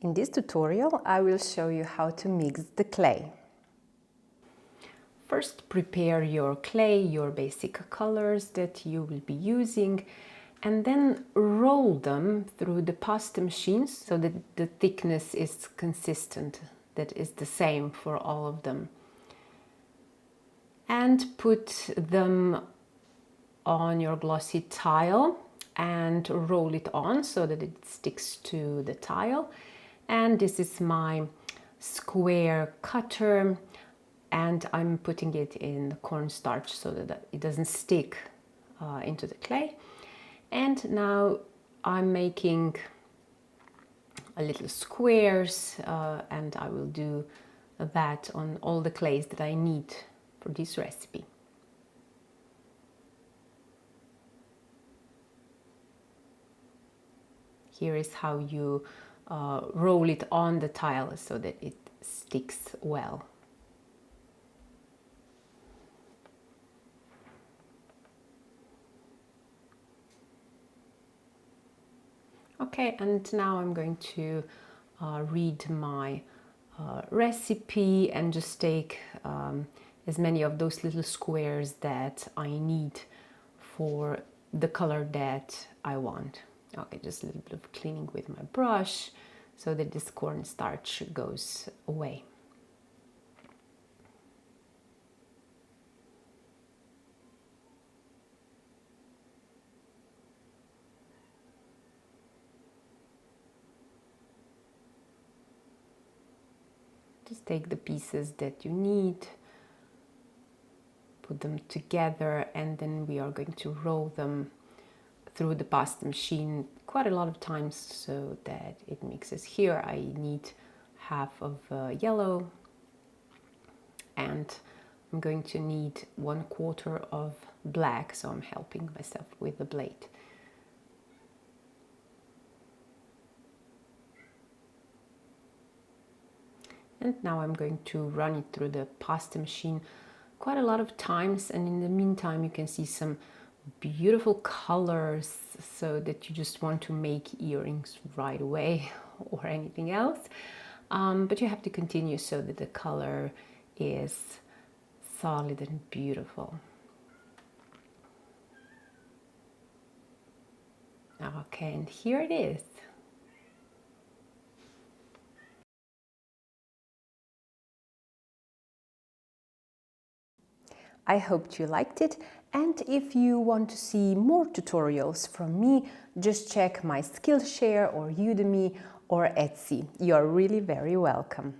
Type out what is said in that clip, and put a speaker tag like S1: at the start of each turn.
S1: In this tutorial, I will show you how to mix the clay. First, prepare your clay, your basic colors that you will be using, and then roll them through the pasta machine so that the thickness is consistent, that is the same for all of them. And put them on your glossy tile and roll it on so that it sticks to the tile. And this is my square cutter, and I'm putting it in cornstarch so that it doesn't stick into the clay. And now I'm making a little squares, and I will do that on all the clays that I need for this recipe. Here is how you roll it on the tile so that it sticks well. Okay, and now I'm going to read my recipe and just take as many of those little squares that I need for the color that I want. Okay, just a little bit of cleaning with my brush so that this cornstarch goes away. Just take the pieces that you need, put them together, and then we are going to roll them through the pasta machine quite a lot of times so that it mixes. Here I need half of yellow, and I'm going to need 1/4 of black, so I'm helping myself with the blade. And now I'm going to run it through the pasta machine quite a lot of times, and in the meantime you can see some beautiful colors so that you just want to make earrings right away or anything else. But you have to continue so that the color is solid and beautiful. Okay, and here it is. I hope you liked it, and if you want to see more tutorials from me, just check my Skillshare or Udemy or Etsy. You are really very welcome.